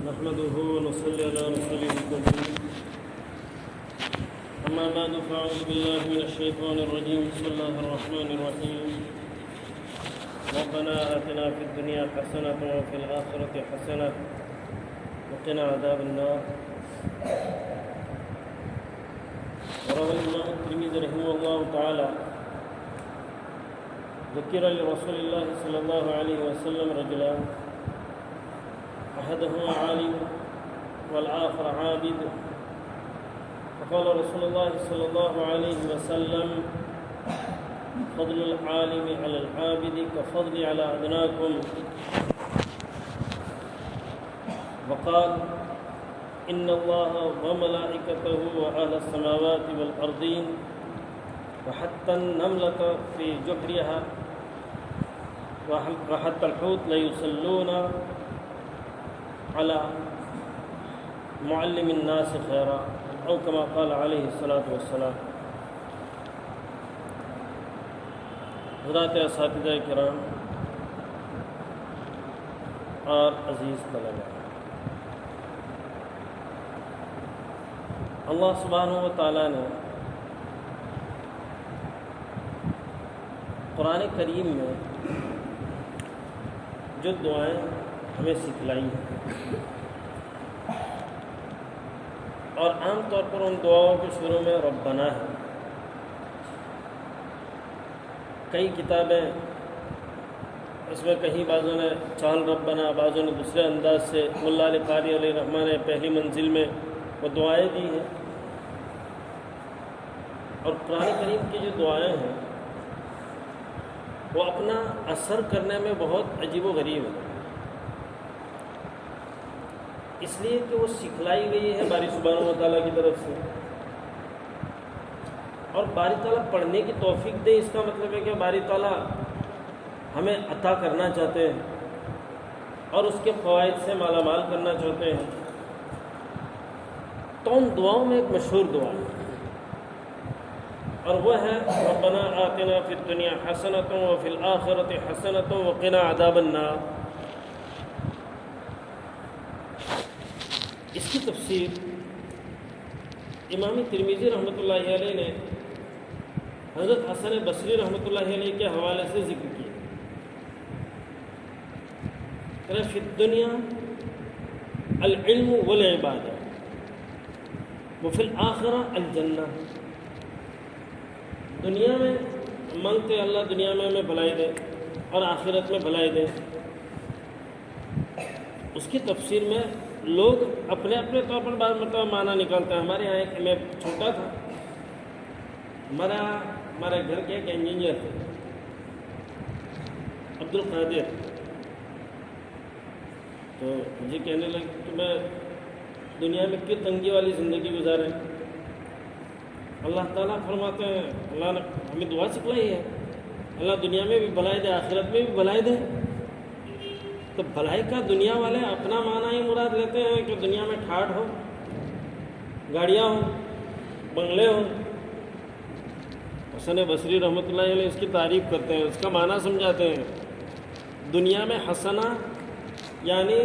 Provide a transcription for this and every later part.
نحمده ونصلي على رسوله الكريم. أما بعد فأعوذ بالله من الشيطان الرجيم. بسم الله الرحمن الرحيم. ربنا آتنا في الدنيا حسنة وفي الآخرة حسنة وقنا عذاب النار. وروى الإمام الترمذي رحمه الله تعالى ذكر لرسول الله صلى الله عليه وسلم رجلان أحدهما عالم والآخر عابد، فقال رسول الله صلى الله عليه وسلم: فضل العالم على العابد كفضلي على أدناكم. وقال: إن الله وملائكته وأهل السماوات والأرضين وحتى النملة في جحرها وحتى الحوت ليصلون على معلم الناس خيرا، أو كما قال عليه الصلاة والسلام. حضرات اساتذہ کرام اور عزیز طلباء، اللہ سبحانہ و تعالیٰ نے قرآن کریم میں جو دعائیں ہمیں سکھلائی ہیں اور عام طور پر ان دعاؤں کے شروع میں ربنا ہے. کئی کتابیں اس میں کہیں بعضوں نے چال ربنا، بعضوں نے دوسرے انداز سے، ملا علی قاری علیہ الرحمٰن نے پہلی منزل میں وہ دعائیں دی ہیں. اور قرآن کریم کی جو دعائیں ہیں وہ اپنا اثر کرنے میں بہت عجیب و غریب ہے، اس لیے کہ وہ سکھلائی گئی ہے باری سبحانہ و تعالیٰ کی طرف سے. اور باری تعالیٰ پڑھنے کی توفیق دے، اس کا مطلب ہے کہ باری تعالیٰ ہمیں عطا کرنا چاہتے ہیں اور اس کے فوائد سے مالا مال کرنا چاہتے ہیں. تو ان دعاؤں میں ایک مشہور دعا ہے اور وہ ہے: ربنا آتنا فی الدنیا حسنۃ وفی الآخرۃ حسنۃ وقنا عذاب النار. اس کی تفسیر امام ترمذی رحمۃ اللہ علیہ نے حضرت حسن بصری رحمۃ اللہ علیہ کے حوالے سے ذکر کیا. فی الدنیا العلم والعبادہ وفی الآخرہ الجنہ. دنیا میں مانگتے اللہ دنیا میں ہمیں بھلائی دے اور آخرت میں بھلائی دے. اس کی تفسیر میں لوگ اپنے اپنے طور پر بعض مرتبہ معنی نکالتے ہیں. ہمارے یہاں ایک میں چھوٹا تھا، ہمارے گھر کے ایک انجینئر تھے عبد القادر، تو مجھے کہنے لگے کہ میں دنیا میں کیوں تنگی والی زندگی گزاریں. اللہ تعالیٰ فرماتے ہیں، اللہ نے ہمیں دعا سکھلائی ہے، اللہ دنیا میں بھی بھلائی دے آخرت میں بھی بھلائی دے. تو بھلائی کا دنیا والے اپنا معنی ہی مراد لیتے ہیں کہ دنیا میں ٹھاٹھ ہو، گاڑیاں ہوں، بنگلے ہوں. حسن بصری رحمۃ اللہ علیہ اس کی تعریف کرتے ہیں، اس کا معنی سمجھاتے ہیں. دنیا میں حسنہ یعنی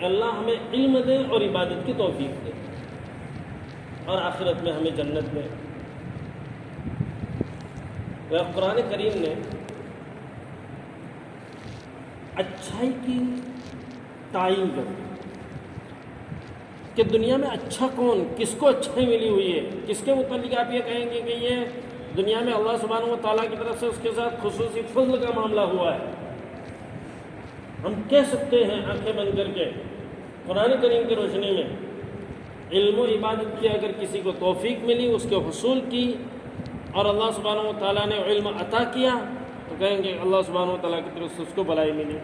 اللہ ہمیں علم دے اور عبادت کی توفیق دے، اور آخرت میں ہمیں جنت دے. قرآن کریم نے اچھائی کی تعین کر کہ دنیا میں اچھا کون، کس کو اچھائی ملی ہوئی ہے، کس کے متعلق آپ یہ کہیں گے کہ یہ دنیا میں اللہ سبحانہ و تعالیٰ کی طرف سے اس کے ساتھ خصوصی فضل کا معاملہ ہوا ہے. ہم کہہ سکتے ہیں آنکھیں بند کر کے قرآن کریم کی روشنی میں علم و عبادت کی اگر کسی کو توفیق ملی، اس کے حصول کی، اور اللہ سبحانہ و تعالیٰ نے علم عطا کیا، تو کہیں گے اللہ سبحانہ و تعالیٰ کی طرف سے اس کو بھلائی ملی.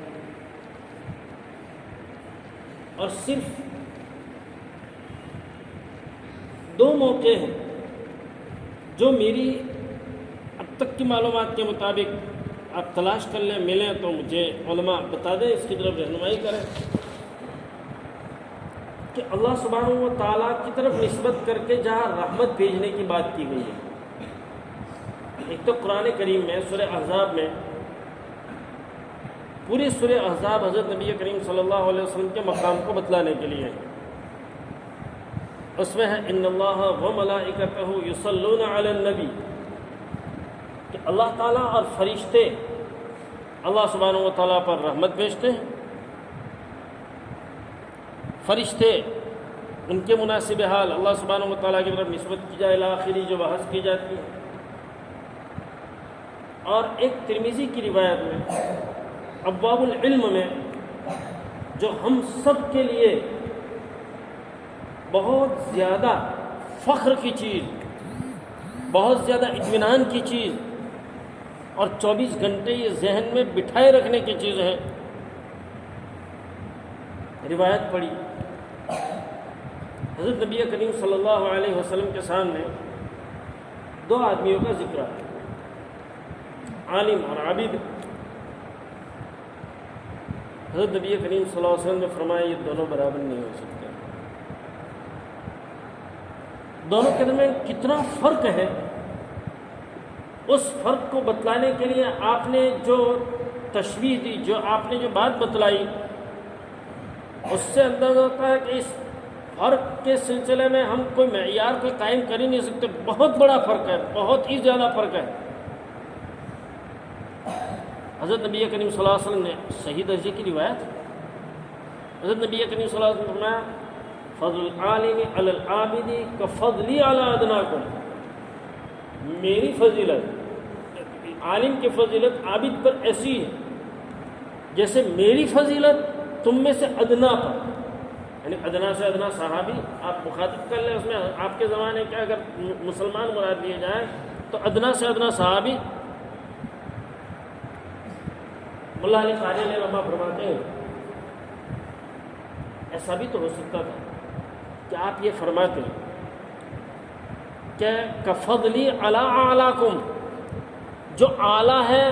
اور صرف دو موقع ہیں جو میری اب تک کی معلومات کے مطابق آپ تلاش کر لیں، ملیں تو مجھے علماء بتا دیں، اس کی طرف رہنمائی کریں کہ اللہ سبحانہ و تعالیٰ کی طرف نسبت کر کے جہاں رحمت بھیجنے کی بات کی گئی ہے. ایک تو قرآن کریم میں سورہ احزاب میں پوری سورہ احزاب حضرت نبی کریم صلی اللہ علیہ وسلم کے مقام کو بتلانے کے لیے. اس میں ہے ان اللہ و ملائکتہ یصلون علی النبی، کہ اللہ تعالیٰ اور فرشتے اللہ سبحانہ و تعالیٰ پر رحمت بھیجتے ہیں. فرشتے ان کے مناسب حال اللہ سبحانہ و تعالیٰ کی طرف نسبت کی جائے، آخری جو بحث کی جاتی ہے. اور ایک ترمذی کی روایت میں ابواب العلم میں جو ہم سب کے لیے بہت زیادہ فخر کی چیز، بہت زیادہ اطمینان کی چیز اور 24 گھنٹے یہ ذہن میں بٹھائے رکھنے کی چیز ہے، روایت پڑھی. حضرت نبی کریم صلی اللہ علیہ وسلم کے سامنے 2 آدمیوں کا ذکر ہے، عالم اور عابد. حضرت نبی کریم صلی اللہ علیہ وسلم نے فرمایا یہ دونوں برابر نہیں ہو سکتے. دونوں کے درمیان کتنا فرق ہے، اس فرق کو بتلانے کے لیے آپ نے جو تشبیہ دی، جو آپ نے جو بات بتلائی، اس سے اندازہ ہوتا ہے کہ اس فرق کے سلسلے میں ہم کوئی معیار کو قائم کر ہی نہیں سکتے. بہت بڑا فرق ہے، بہت ہی زیادہ فرق ہے. حضرت نبی کریم صلی اللہ علیہ وسلم نے صحیح درجے کی روایت، حضرت نبی کریم صلی اللہ علیہ وسلم نے فرمایا فضل العالم علی العابد کفضلی علی ادناکم، میری فضیلت، عالم کی فضیلت عابد پر ایسی ہے جیسے میری فضیلت تم میں سے ادنا پر. یعنی ادنا سے ادنا صحابی آپ مخاطب کر لیں، اس میں آپ کے زمانے کے اگر مسلمان مراد لیے جائیں تو ادنا سے ادنا صحابی. ملا علی قاری علیہ رحمہ فرماتے ہیں ایسا بھی تو ہو سکتا تھا کہ آپ یہ فرماتے کہ کفضلی علی اعلاکم، جو اعلیٰ ہے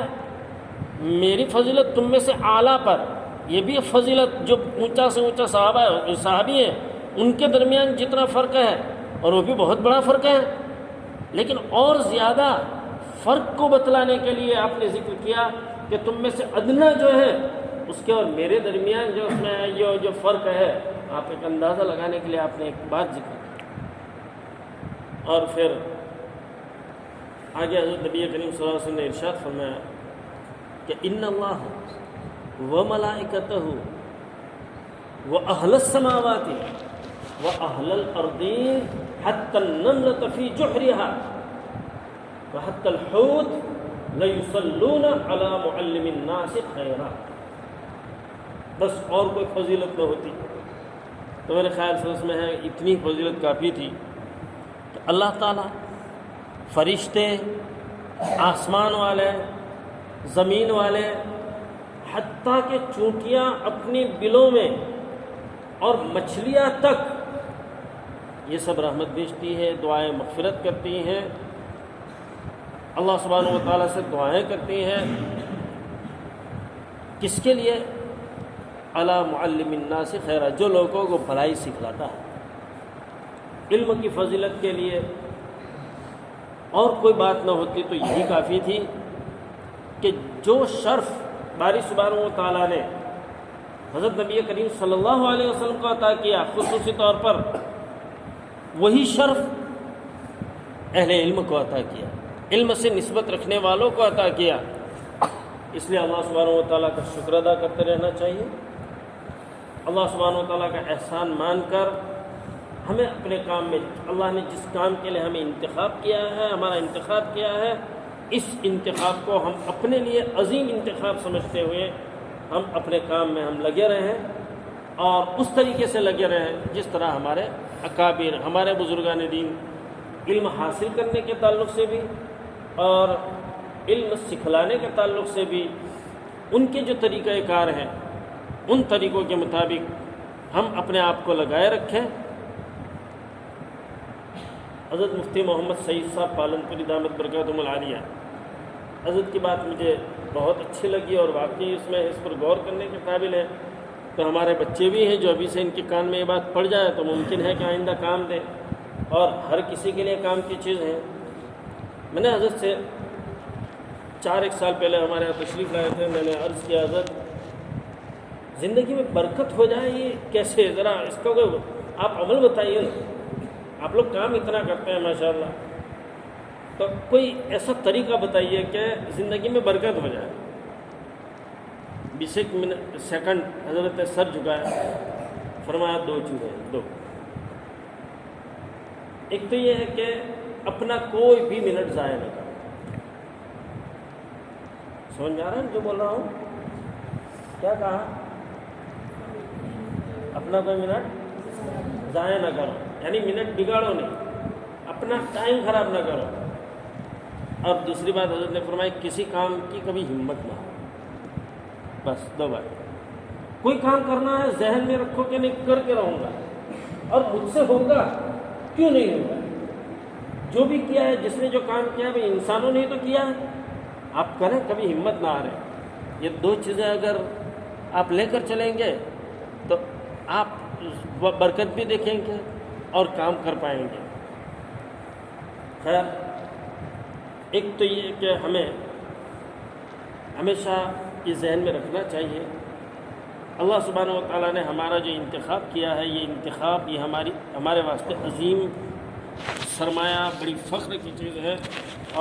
میری فضیلت تم میں سے اعلیٰ پر. یہ بھی فضیلت جو اونچا سے اونچا صحابی ہیں ان کے درمیان جتنا فرق ہے، اور وہ بھی بہت بڑا فرق ہے، لیکن اور زیادہ فرق کو بتلانے کے لیے آپ نے ذکر کیا کہ تم میں سے ادنا جو ہے اس کے اور میرے درمیان جو اس میں یہ جو فرق ہے، آپ ایک اندازہ لگانے کے لیے آپ نے ایک بات ذکر کی. اور پھر آگے حضرت نبی کریم صلی اللہ علیہ وسلم نے ارشاد فرمایا کہ ان اللہ وملائکتہ واہل السماوات واہل الارضین حتی النملۃ فی جحرها وحتی الحوت لیصلون علی معلم الناس خیرا. بس اور کوئی فضیلت نہ ہوتی تو میرے خیال سے اس میں ہے اتنی فضیلت کافی تھی کہ اللہ تعالیٰ، فرشتے، آسمان والے، زمین والے، حتیٰ کہ چونٹیاں اپنی بلوں میں اور مچھلیاں تک، یہ سب رحمت بھیجتی ہے، دعائیں مغفرت کرتی ہیں، اللہ سبحانہ و تعالیٰ سے دعائیں کرتی ہیں. کس کے لیے؟ علی معلم الناس خیرا، جو لوگوں کو بھلائی سکھلاتا ہے. علم کی فضیلت کے لیے اور کوئی بات نہ ہوتی تو یہی کافی تھی کہ جو شرف باری سبحانہ و تعالیٰ نے حضرت نبی کریم صلی اللہ علیہ وسلم کو عطا کیا خصوصی طور پر، وہی شرف اہل علم کو عطا کیا، علم سے نسبت رکھنے والوں کو عطا کیا. اس لیے اللہ سبحانہ و تعالیٰ کا شکر ادا کرتے رہنا چاہیے. اللہ سبحانہ و تعالیٰ کا احسان مان کر ہمیں اپنے کام میں، اللہ نے جس کام کے لیے ہمیں انتخاب کیا ہے، ہمارا انتخاب کیا ہے، اس انتخاب کو ہم اپنے لیے عظیم انتخاب سمجھتے ہوئے ہم اپنے کام میں ہم لگے رہیں، اور اس طریقے سے لگے رہیں جس طرح ہمارے اکابر، ہمارے بزرگان دین علم حاصل کرنے کے تعلق سے بھی اور علم سکھلانے کے تعلق سے بھی ان کے جو طریقہ کار ہیں ان طریقوں کے مطابق ہم اپنے آپ کو لگائے رکھیں. حضرت مفتی محمد سعید صاحب پالنپوری دامت برکاتہم العالیہ، حضرت کی بات مجھے بہت اچھی لگی اور واقعی اس پر غور کرنے کے قابل ہے. تو ہمارے بچے بھی ہیں جو ابھی سے ان کے کان میں یہ بات پڑ جائے تو ممکن ہے کہ آئندہ کام دے، اور ہر کسی کے لیے کام کی چیز ہے. میں نے حضرت سے 4 سال پہلے ہمارے یہاں تشریف لائے تھے، میں نے عرض کیا حضرت زندگی میں برکت ہو جائے یہ کیسے؟ ذرا اس کا کوئی آپ عمل بتائیے نا. آپ لوگ کام اتنا کرتے ہیں ماشاءاللہ، تو کوئی ایسا طریقہ بتائیے کہ زندگی میں برکت ہو جائے. 20 سیکنڈ حضرت سر جھکایا، فرمایا 2 چیزیں. 2 ایک تو یہ ہے کہ اپنا کوئی بھی منٹ ضائع نہ کرو. سمجھ میں آ رہا ہے جو بول رہا ہوں؟ کیا کہا؟ اپنا کوئی منٹ ضائع نہ کرو، یعنی منٹ بگاڑو نہیں، اپنا ٹائم خراب نہ کرو. اور دوسری بات حضرت نے فرمائی کسی کام کی کبھی ہمت نہ ہو. بس 2 بات. کوئی کام کرنا ہے ذہن میں رکھو کہ نہیں کر کے رہوں گا، اور مجھ سے ہوگا کیوں نہیں ہوگا. جو بھی کیا ہے، جس نے جو کام کیا ہے، بھائی انسانوں نے ہی تو کیا ہے، آپ کریں، کبھی ہمت نہ ہاریں. یہ 2 چیزیں اگر آپ لے کر چلیں گے تو آپ برکت بھی دیکھیں گے اور کام کر پائیں گے. خیر، ایک تو یہ کہ ہمیں ہمیشہ یہ ذہن میں رکھنا چاہیے اللہ سبحانہ و تعالیٰ نے ہمارا جو انتخاب کیا ہے، یہ انتخاب یہ ہمارے واسطے عظیم سرمایہ، بڑی فخر کی چیز ہے،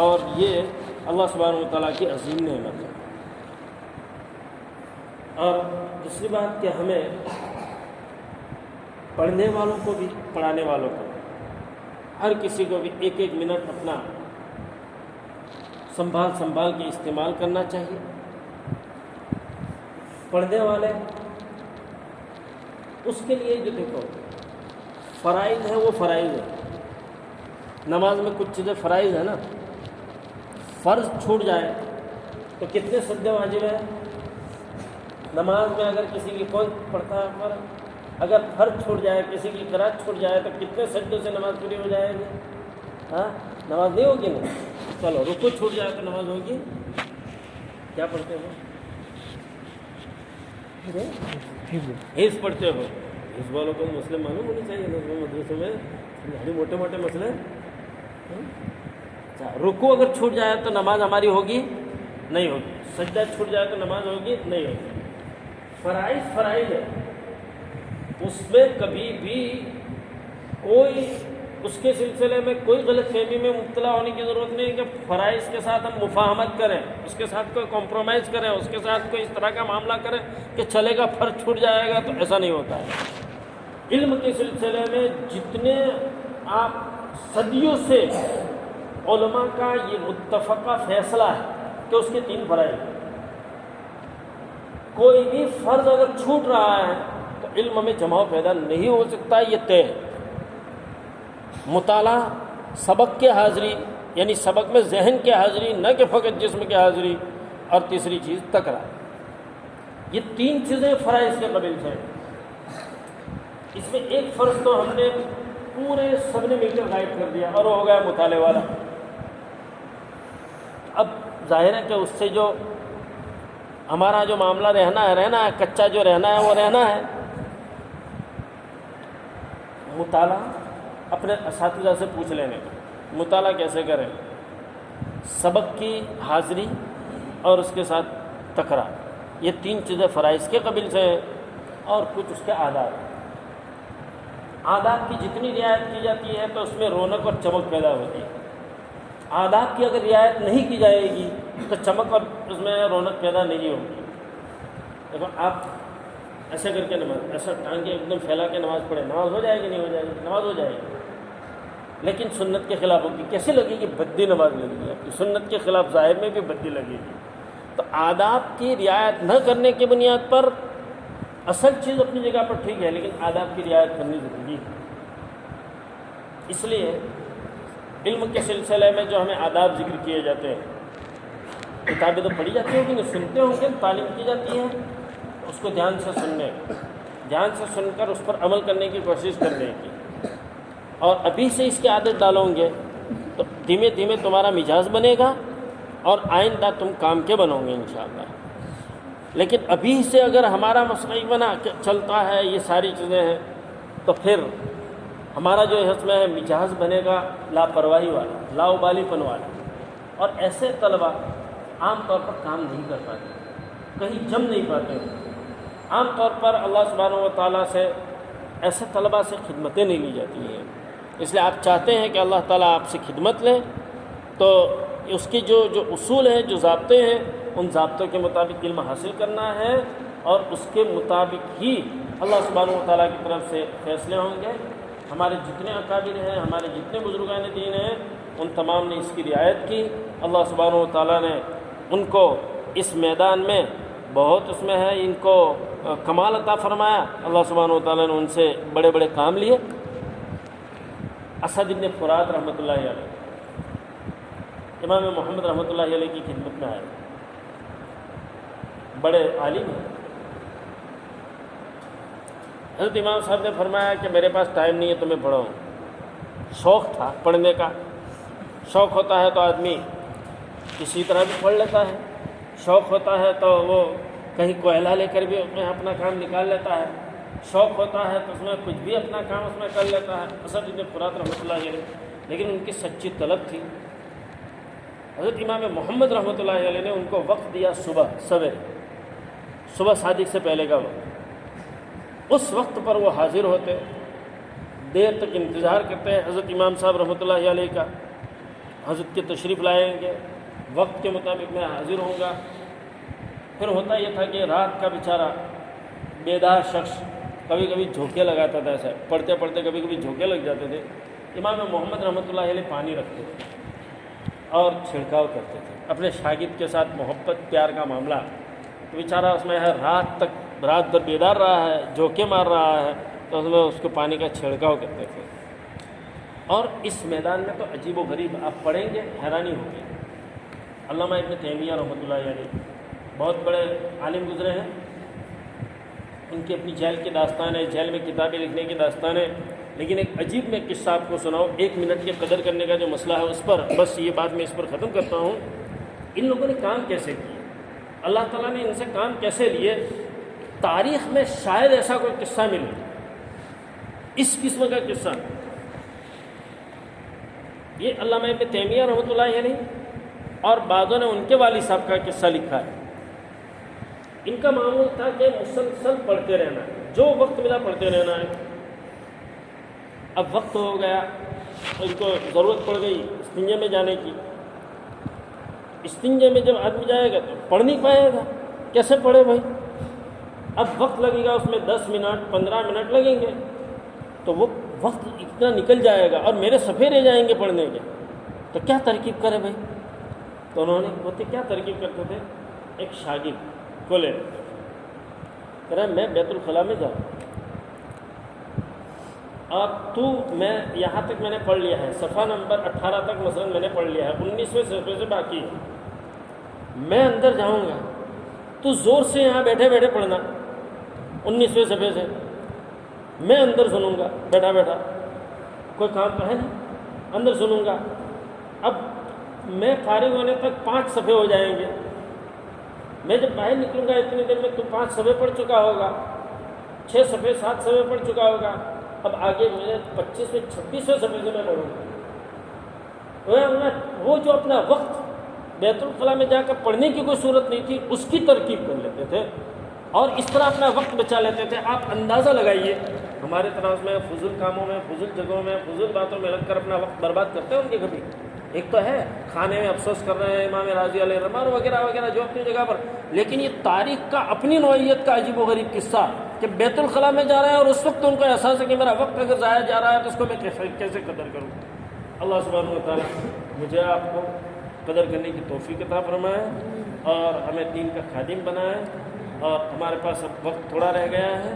اور یہ اللہ سبحانہ و تعالیٰ کی عظیم نعمت ہے. اور دوسری بات کہ ہمیں پڑھنے والوں کو بھی، پڑھانے والوں کو، ہر کسی کو بھی 1 منٹ اپنا سنبھال کے استعمال کرنا چاہیے. پڑھنے والے اس کے لیے جو دیکھو فرائض ہے، وہ فرائض ہے. نماز میں کچھ چیزیں فرائض ہے نا، فرض چھوٹ جائے تو کتنے سجدے واجب ہے نماز میں؟ اگر کسی کی کون پڑھتا ہے پر اگر فرض چھوٹ جائے، کسی کی قرات چھوٹ جائے تو کتنے سجدوں سے نماز پوری ہو جائے گی؟ ہاں، نماز نہیں ہوگی نا. چلو رکوع چھوٹ جائے تو نماز ہوگی. کیا پڑھتے ہو؟ حفظ پڑھتے ہو. حفظ والوں کو مسئلے معلوم ہونے چاہیے مدرسوں میں، یعنی موٹے موٹے مسئلے. رکوع اگر چھوٹ جائے تو نماز ہماری ہوگی نہیں ہوگی. سجدہ چھوٹ جائے تو نماز ہوگی نہیں ہوگی. فرائض ہے، اس میں کبھی بھی کوئی اس کے سلسلے میں کوئی غلط فہمی میں مبتلا ہونے کی ضرورت نہیں کہ فرائض کے ساتھ ہم مفاہمت کریں، اس کے ساتھ کوئی کمپرومائز کریں، اس کے ساتھ کوئی اس طرح کا معاملہ کریں کہ چلے گا فرض چھوٹ جائے گا. تو ایسا نہیں ہوتا ہے. علم کے سلسلے میں جتنے آپ صدیوں سے علماء کا یہ متفقہ فیصلہ ہے کہ اس کے 3 فرائض ہیں. کوئی بھی فرض اگر چھوٹ رہا ہے تو علم میں جماؤ پیدا نہیں ہو سکتا. یہ طے ہے. مطالعہ، سبق کی حاضری، یعنی سبق میں ذہن کی حاضری، نہ کہ فقط جسم کی حاضری. اور تیسری چیز تکرار. یہ 3 چیزیں فرائض کے قبیل ہیں. اس میں ایک فرض تو ہم نے پورے سب نے مل کر غائب کر دیا اور وہ ہو گیا مطالعے والا. اب ظاہر ہے کہ اس سے جو ہمارا جو معاملہ رہنا ہے، کچا جو رہنا ہے وہ رہنا ہے. مطالعہ اپنے اساتذہ سے پوچھ لینے کا، مطالعہ کیسے کریں. سبق کی حاضری اور اس کے ساتھ تکرار، یہ 3 چیزیں فرائض کے قبیل سے ہیں. اور کچھ اس کے آداب. آداب کی جتنی رعایت کی جاتی ہے تو اس میں رونق اور چمک پیدا ہوتی ہے. آداب کی اگر رعایت نہیں کی جائے گی تو چمک اور اس میں رونق پیدا نہیں ہوگی. دیکھو آپ ایسے کر کے نماز، ایسا ٹانگیں ایک دم پھیلا کے نماز پڑھے، نماز ہو جائے گی نہیں ہو جائے گی؟ نماز ہو جائے گی، لیکن سنت کے خلاف ہوگی. کیسے لگے گی؟ بدی نماز لگے گی آپ کی. سنت کے خلاف ظاہر میں بھی بدی لگے گی. تو آداب کی رعایت نہ کرنے کی بنیاد پر اصل چیز اپنی جگہ پر ٹھیک ہے، لیکن آداب کی رعایت کرنی ضروری ہے. اس لیے علم کے سلسلے میں جو ہمیں آداب ذکر کیے جاتے ہیں، کتابیں تو پڑھی جاتی ہوگی نہیں، سنتے ہوں گے، تعلیم کی جاتی ہے. اس کو دھیان سے سن کر اس پر عمل کرنے کی کوشش کرنے کی. اور ابھی سے اس کی عادت ڈالو گے تو دھیمے دھیمے تمہارا مزاج بنے گا اور آئندہ تم کام کے بنو گے انشاءاللہ. لیکن ابھی سے اگر ہمارا مسئلہ بنا چلتا ہے، یہ ساری چیزیں ہیں، تو پھر ہمارا جو حسن ہے مزاج بنے گا لاپرواہی والا، لاؤبالی پن والا. اور ایسے طلبہ عام طور پر کام نہیں کر پاتے، کہیں جم نہیں پاتے. عام طور پر اللہ سبحانہ و تعالیٰ سے ایسے طلباء سے خدمتیں نہیں لی جاتی ہیں، اس لیے آپ چاہتے ہیں کہ اللہ تعالیٰ آپ سے خدمت لیں تو اس کی جو اصول ہیں، جو ضابطے ہیں، ان ضابطوں کے مطابق علم حاصل کرنا ہے اور اس کے مطابق ہی اللہ سبحانہ و تعالیٰ کی طرف سے فیصلے ہوں گے۔ ہمارے جتنے اکابر ہیں، ہمارے جتنے بزرگان دین ہیں، ان تمام نے اس کی رعایت کی۔ اللہ سبحانہ و تعالیٰ نے ان کو اس میدان میں بہت اس میں ہے، ان کو کمال عطا فرمایا۔ اللہ سبحانہ و تعالیٰ نے ان سے بڑے بڑے کام لیے۔ اسد ابن فرات رحمۃ اللہ علیہ امام محمد رحمۃ اللہ علیہ کی خدمت میں آئے، بڑے عالم ہیں۔ حضرت امام صاحب نے فرمایا کہ میرے پاس ٹائم نہیں ہے تمہیں پڑھاؤں۔ شوق تھا پڑھنے کا، شوق ہوتا ہے تو آدمی کسی طرح بھی پڑھ لیتا ہے، شوق ہوتا ہے تو وہ کہیں کوئلہ لے کر بھی اس میں اپنا کام نکال لیتا ہے، شوق ہوتا ہے تو اس میں کچھ بھی اپنا کام اس میں کر لیتا ہے۔ اسد ابن فرات رحمۃ اللہ علیہ، لیکن ان کی سچی طلب تھی۔ حضرت امام محمد رحمۃ اللہ علیہ نے ان کو وقت دیا، صبح صادق سے پہلے کا وقت، اس وقت پر وہ حاضر ہوتے، دیر تک انتظار کرتے ہیں حضرت امام صاحب رحمۃ اللہ علیہ کا، حضرت کے تشریف لائیں گے، وقت کے مطابق میں حاضر ہوں گا۔ پھر ہوتا یہ تھا کہ رات کا بیچارہ بیدار شخص کبھی کبھی جھونکے لگاتا تھا، ایسا پڑھتے پڑھتے کبھی کبھی جھونکے لگ جاتے تھے۔ امام محمد رحمۃ اللہ علیہ پانی رکھتے تھے اور چھڑکاؤ کرتے تھے، اپنے شاگرد کے ساتھ محبت پیار کا معاملہ، تو بیچارہ اس میں ہے رات بھر بیدار رہا ہے، جھونکے مار رہا ہے، تو اس میں اس کو پانی کا چھڑکاؤ کرتے تھے۔ اور اس میدان میں تو عجیب و غریب آپ پڑھیں گے حیرانی ہوگی۔ علامہ ابن تیمیہ رحمۃ اللہ علیہ بہت بڑے عالم گزرے ہیں، ان کی اپنی جیل کی داستان ہے، جیل میں کتابیں لکھنے کی داستان ہے، لیکن ایک عجیب میں قصہ آپ کو سناؤ، 1 منٹ کی قدر کرنے کا جو مسئلہ ہے اس پر بس یہ بات میں اس پر ختم کرتا ہوں۔ ان لوگوں نے کام کیسے کیے، اللہ تعالیٰ نے ان سے کام کیسے لیے، تاریخ میں شاید ایسا کوئی قصہ ملے اس قسم کا قصہ۔ یہ علامہ ابن تیمیہ رحمۃ اللہ علیہ اور بعضوں نے ان کے والد صاحب کا قصہ لکھا ہے۔ ان کا معمول تھا کہ مسلسل پڑھتے رہنا، جو وقت ملا پڑھتے رہنا ہے۔ اب وقت ہو گیا، ان کو ضرورت پڑ گئی استنجے میں جانے کی۔ استنجے میں جب آدمی جائے گا تو پڑھ نہیں پائے گا، کیسے پڑھے بھائی؟ اب وقت لگے گا، اس میں 10 منٹ 15 منٹ لگیں گے، تو وہ وقت اتنا نکل جائے گا اور میرے صفحے رہ جائیں گے پڑھنے کے، تو کیا ترکیب کرے بھائی؟ تو انہوں نے کیا ترکیب کرتے تھے، ایک شاگرد کو لے کہہ رہا میں بیت الخلاء میں جاؤں اور میں یہاں تک میں نے پڑھ لیا ہے، صفحہ نمبر 18 تک مثلا میں نے پڑھ لیا ہے، 19ویں صفحے سے باقی ہے، میں اندر جاؤں گا تو زور سے یہاں بیٹھے بیٹھے پڑھنا 19ویں صفحے سے، میں اندر سنوں گا بیٹھا بیٹھا، کوئی کام تو ہے نہیں، اندر سنوں گا۔ اب میں فارغ ہونے تک 5 صفحے ہو جائیں گے، میں جب باہر نکلوں گا اتنی دیر میں تو 5 صفحے پڑھ چکا ہوگا، 6 صفحے 7 صفحے پڑھ چکا ہوگا، اب آگے مجھے 25ویں 26ویں صفحے سے میں پڑھوں گا۔ وہ جو اپنا وقت بیت الخلاء میں جا کر پڑھنے کی کوئی صورت نہیں تھی، اس کی ترکیب کر لیتے تھے اور اس طرح اپنا وقت بچا لیتے تھے۔ آپ اندازہ لگائیے، ہمارے طرف میں فضول کاموں میں، فضول جگہوں میں، فضول باتوں میں لگ کر اپنا وقت برباد کرتے ہیں ان کے کبھی؟ ایک تو ہے کھانے میں افسوس کر رہے ہیں امام راضی علیہ الرحمہ وغیرہ وغیرہ جو اپنی جگہ پر، لیکن یہ تاریخ کا اپنی نوعیت کا عجیب و غریب قصہ کہ بیت الخلاء میں جا رہے ہیں اور اس وقت ان کو احساس ہے کہ میرا وقت اگر ضائع جا رہا ہے تو اس کو میں کیسے قدر کروں۔ اللہ سبحانہ و تعالیٰ مجھے آپ کو قدر کرنے کی توفیق عطا فرمائے اور ہمیں دین کا خادم بنائے۔ اور ہمارے پاس اب وقت تھوڑا رہ گیا ہے،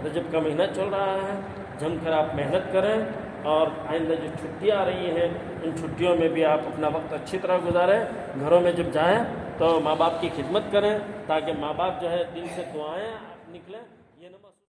رجب کا مہینہ چل رہا ہے، جم کر آپ محنت کریں اور آئندہ جو چھٹیاں آ رہی ہیں ان چھٹیوں میں بھی آپ اپنا وقت اچھی طرح گزاریں۔ گھروں میں جب جائیں تو ماں باپ کی خدمت کریں تاکہ ماں باپ جو ہے دل سے دعائیں نکلیں۔ یہ نمبر